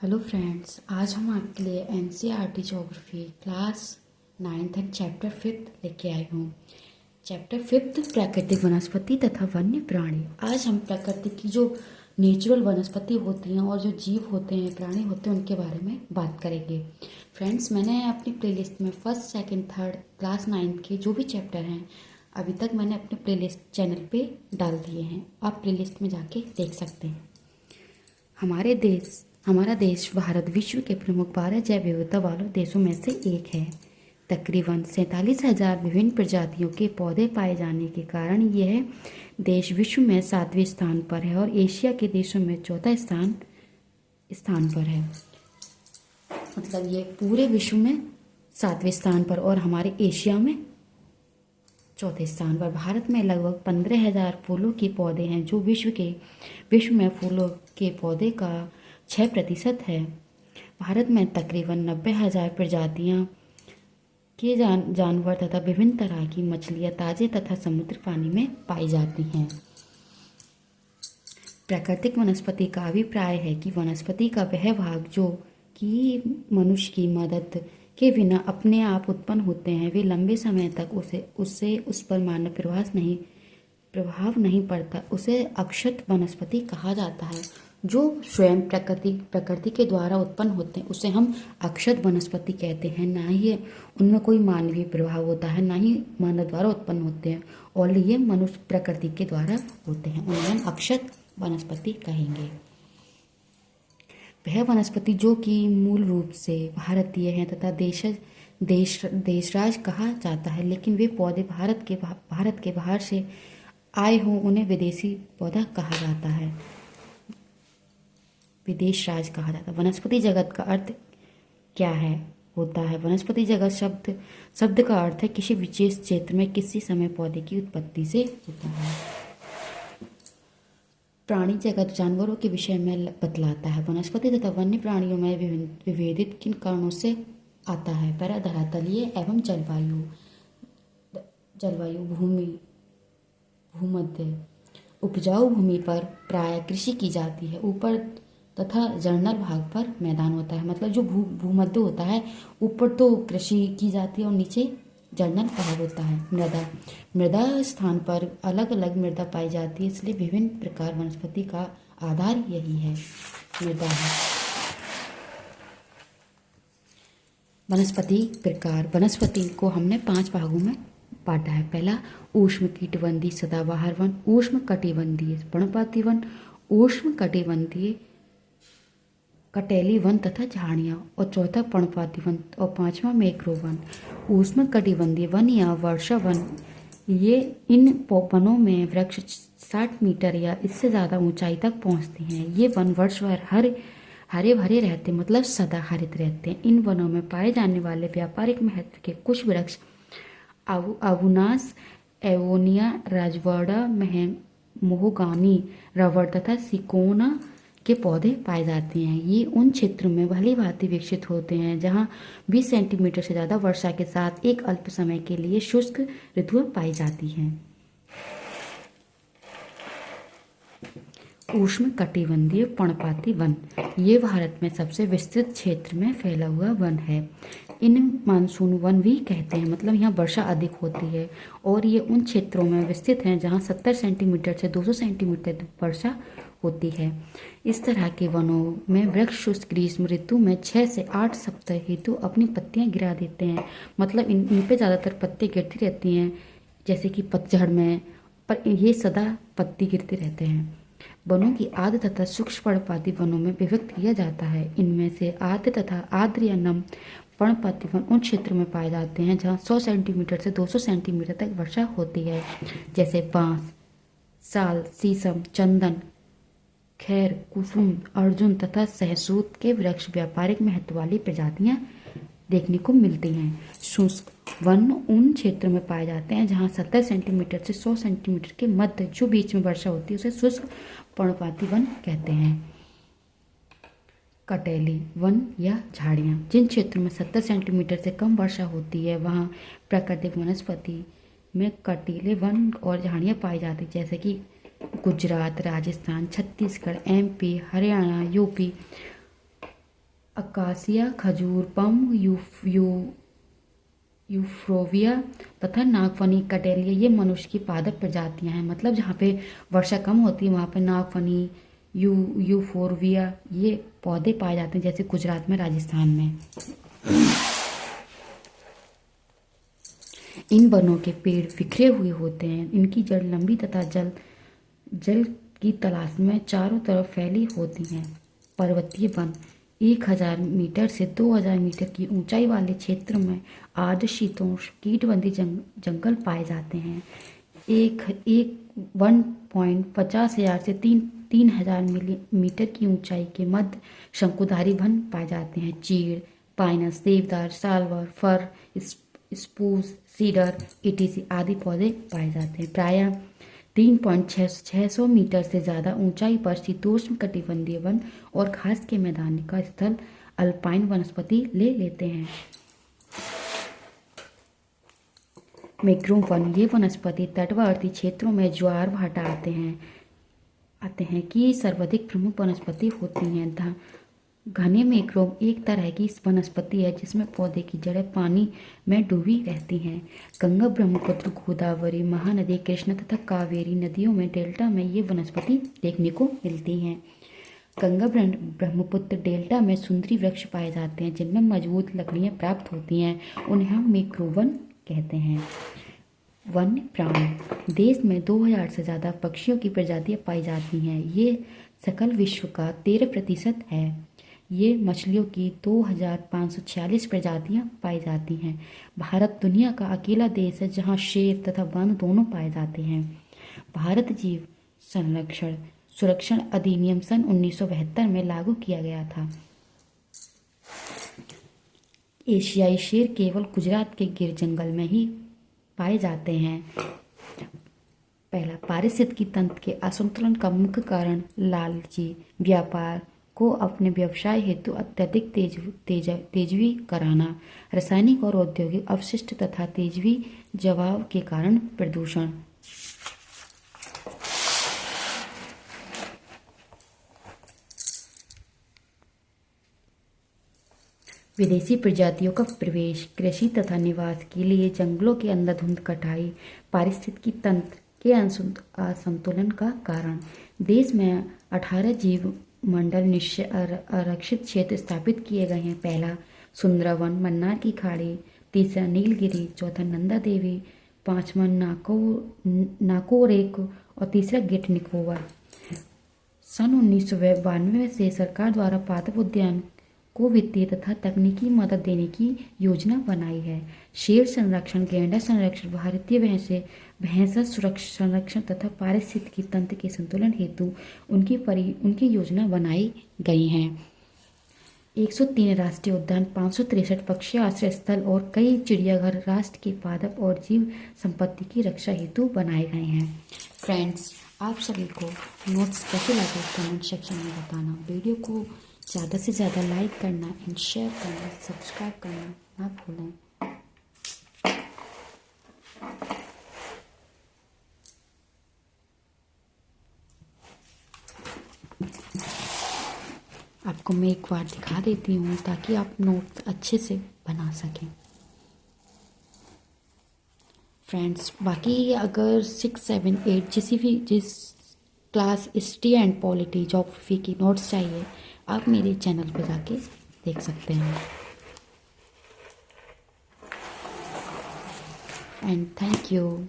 Hello friends, आज हम आपके लिए NCERT geography class 9th and chapter 5th लेके आए हूँ। चैप्टर 5th प्राकृतिक वनस्पति तथा वन्य प्राणी। आज हम प्रकृति की जो नेचुरल वनस्पति होती हैं और जो जीव होते हैं, प्राणी होते हैं, उनके बारे में बात करेंगे। फ्रेंड्स, मैंने अपनी प्लेलिस्ट में first, second, third class 9th के जो भी चैप्टर हैं अभी तक मैंने अपने प्लेलिस्ट चैनल पे डाल दिए हैं। आप प्लेलिस्ट में जाके देख सकते हैं। हमारा देश भारत विश्व के प्रमुख 12 जैव विविधता वाले देशों में से एक है। तकरीबन 47,000 विभिन्न प्रजातियों के पौधे पाए जाने के कारण यह देश विश्व में 7वें स्थान पर है और एशिया के देशों में चौथा स्थान पर है। मतलब ये पूरे विश्व में 7वें स्थान पर और हमारे एशिया में चौथे स्थान पर। भारत में लगभग 15,000 फूलों के पौधे हैं, जो विश्व में फूलों के पौधे का 6% है। भारत में तकरीबन 90,000 प्रजातियां के जानवर तथा विभिन्न तरह की मछलियां ताजे तथा समुद्र पानी में पाई जाती हैं। प्राकृतिक वनस्पति का अभिप्राय है कि वनस्पति का वह भाग जो कि मनुष्य की मदद के बिना अपने आप उत्पन्न होते हैं, वे लंबे समय तक उस पर मानव प्रभाव नहीं पड़ता, उसे अक्षत वनस्पति कहा जाता है। जो स्वयं प्रकृति के द्वारा उत्पन्न होते हैं उसे हम अक्षत वनस्पति कहते हैं। ना ही उनमें कोई मानवीय प्रभाव होता है, ना ही मानव द्वारा उत्पन्न होते हैं, और ये मनुष्य प्रकृति के द्वारा होते हैं, उन्हें हम अक्षत वनस्पति कहेंगे। वह वनस्पति जो कि मूल रूप से भारतीय हैं तथा देशराज कहा जाता है, लेकिन वे पौधे भारत के बाहर से आए हों, उन्हें विदेशी पौधा कहा जाता है, विदेश राज कहा जाता है। वनस्पति जगत का अर्थ क्या होता है? वनस्पति जगत शब्द का अर्थ है किसी विशेष क्षेत्र में किसी समय पौधे की उत्पत्ति से होता है। प्राणी जगत जानवरों के विषय में बतलाता है। वनस्पति तथा वन्य प्राणियों में विभेदित किन कारणों से आता है? पहला, धरातलीय एवं जलवायु भूमध्य उपजाऊ भूमि पर प्राय कृषि की जाती है। ऊपर तथा जर्नल भाग पर मैदान होता है। मतलब जो भूमध्य होता है, ऊपर तो कृषि की जाती है और नीचे जर्नल भाग होता है। मृदा स्थान पर अलग अलग मृदा पाई जाती है, इसलिए विभिन्न प्रकार वनस्पति का आधार यही है, मृदा है। वनस्पति प्रकार। वनस्पति को हमने 5 भागों में बांटा है। पहला, उष्ण कटिबंधीय सदाबहार वन, उष्ण कटिबंधीय पर्णपाती वन, उष्ण कटिबंधीय कटेली वन तथा झाड़ियाँ, और चौथा पर्णपाती वन, और 5वां मैंग्रोव वन। उष्ण कटिबंधीय वन या वर्षा वन, इन वनों में वृक्ष 60 मीटर या इससे ज़्यादा ऊंचाई तक पहुंचते हैं। ये वन वर्ष भर हरे भरे रहते, मतलब सदा हरित रहते हैं। इन वनों में पाए जाने वाले व्यापारिक महत्व के कुछ वृक्ष अबुनास, एवोनिया, राजवाड़ा, मोहगानी, रबड़ तथा सिकोना के पौधे पाए जाते हैं। ये उन क्षेत्रों में भली भांति विकसित होते हैं जहां 20 सेंटीमीटर से ज़्यादा वर्षा के साथ एक अल्प समय के लिए शुष्क ऋतुएं पाई जाती हैं। उष्ण कटिबंधीय पर्णपाती वन, ये भारत में सबसे विस्तृत क्षेत्र में फैला हुआ वन है। इन मानसून वन भी कहते हैं, मतलब यहाँ वर्षा अधिक होती है, और ये उन क्षेत्रों में विस्तृत हैं जहाँ 70 सेंटीमीटर से 200 सेंटीमीटर तक वर्षा होती है। इस तरह के वनों में वृक्ष शुष्क ग्रीष्म ऋतु में 6 से 8 सप्ताह हेतु अपनी पत्तियां गिरा देते हैं। मतलब इन पे ज़्यादातर पत्ती गिरती रहती हैं, जैसे कि पतझड़ में, पर ये सदा पत्ती गिरते रहते हैं। वनों की आर्द्र तथा सूक्ष्म पर्णपाती वनों में विभक्त किया जाता है। इनमें से आर्द्र या नम पर्णपाती वन उन क्षेत्रों में पाए जाते हैं जहाँ 100 सेंटीमीटर से 200 सेंटीमीटर तक वर्षा होती है, जैसे बांस, साल, शीशम, चंदन, खैर, कुसुम, अर्जुन तथा सहसूत के वृक्ष व्यापारिक महत्व वाली प्रजातियां देखने को मिलती हैं। शुष्क वन उन क्षेत्रों में पाए जाते हैं जहां 70 सेंटीमीटर से 100 सेंटीमीटर के मध्य जो बीच में वर्षा होती है उसे शुष्क पर्णपाती वन कहते हैं। कटेली वन या झाड़ियाँ, जिन क्षेत्रों में 70 सेंटीमीटर से कम वर्षा होती है वहाँ प्राकृतिक वनस्पति में कटीले वन और झाड़ियाँ पाई जाती, जैसे कि Gujarat, Rajasthan, Chhattisgarh, MP, Haryana, UP, acacia, खजूर, पम, यूफ्रोविया तथा नागफनी, कटेलिया ये मनुष्य की पादप प्रजातियां हैं। मतलब जहाँ पे वर्षा कम होती है वहाँ पे नागफनी, यूफोरविया ये पौधे पाए जाते हैं, जैसे गुजरात में, राजस्थान में। इन वनों के पेड़ बिखरे हुए होते हैं। इनकी जड़ लंबी तथा जल की तलाश में चारों तरफ फैली होती हैं। पर्वतीय वन 1000 मीटर से 2000 मीटर की ऊंचाई वाले क्षेत्र में आर्द्रशीतोष्ण कीटबंदी जंगल पाए जाते हैं। एक 1.50,000 से 3000 मीटर की ऊंचाई के मध्य शंकुधारी वन पाए जाते हैं। चीड़, पाइनस, देवदार, सालवर, फर, स्पूस, सीडर, ईटीसी आदि पौधे पाए जाते हैं। प्रायः 3,600 मीटर से ज़्यादा ऊंचाई पर शीतोष्ण कटिबंधीय वन और घास के मैदान का स्थल अल्पाइन वनस्पति ले लेते हैं। मैंग्रोव वन ये वनस्पति तटवर्ती क्षेत्रों में ज्वार भाटा आते हैं कि सर्वाधिक प्रमुख वनस्पति होती हैं। घने मैंग्रोव एक तरह की वनस्पति है जिसमें पौधे की जड़ें पानी में डूबी रहती हैं। गंगा, ब्रह्मपुत्र, गोदावरी, महानदी, कृष्णा तथा कावेरी नदियों में डेल्टा में ये वनस्पति देखने को मिलती हैं। गंगा ब्रह्मपुत्र डेल्टा में सुंदरी वृक्ष पाए जाते हैं जिनमें मजबूत लकड़ियां प्राप्त होती हैं। उन्हें हम मैंग्रोव वन कहते हैं। वन्य प्राणी देश में 2000 से ज़्यादा पक्षियों की प्रजातियां पाई जाती हैं। ये सकल विश्व का 13% है। ये मछलियों की 2546 प्रजातियां पाई जाती हैं। भारत दुनिया का अकेला देश है जहां शेर तथा वन दोनों पाए जाते हैं। भारत जीव सुरक्षण अधिनियम सन 1972 में लागू किया गया था। एशियाई शेर केवल गुजरात के गिर जंगल में ही पाए जाते हैं। पहला, पारिस्थितिकी तंत्र के असंतुलन का मुख्य कारण लालची व्यापार को अपने व्यवसाय हेतु अत्यधिक तेजवी कराना, रासायनिक और औद्योगिक अपशिष्ट तथा तेजवी जवाब के कारण प्रदूषण। विदेशी प्रजातियों का प्रवेश, कृषि तथा निवास के लिए जंगलों के अंधाधुंध कटाई, पारिस्थितिकी तंत्र के असंतुलन का कारण। देश में 18 जीव मंडल निश्चय आरक्षित क्षेत्र स्थापित किए गए हैं। पहला, सुंदरवन, मन्नार की खाड़ी। तीसरा, नीलगिरी। चौथा, नंदा देवी। पांचवा, नाकोरेक और तीसरा, गिट निकोबार। सन 1992 से सरकार द्वारा पादप उद्यान को वित्तीय तथा तकनीकी मदद देने की योजना बनाई है। शेर संरक्षण, गैंडा संरक्षण, भारतीय भैंसा संरक्षण तथा पारिस्थितिकी तंत्र के संतुलन हेतु उनकी योजना बनाई गई हैं। 103 राष्ट्रीय उद्यान, 563 पक्षी आश्रय स्थल और कई चिड़ियाघर राष्ट्र के पादप और जीव संपत्ति की रक्षा हेतु बनाए गए हैं। फ्रेंड्स, आप सभी को नोट्स कैसे लगे कमेंट सेक्शन में बताना। वीडियो को ज़्यादा से ज़्यादा लाइक करना एंड शेयर करना, सब्सक्राइब करना ना भूलें। आपको मैं एक बार दिखा देती हूँ ताकि आप नोट्स अच्छे से बना सकें। फ्रेंड्स, बाकी अगर 6, 7, 8 जिस class history and polity geography की नोट्स चाहिए आप मेरे चैनल पर जाके देख सकते हैं। And thank you.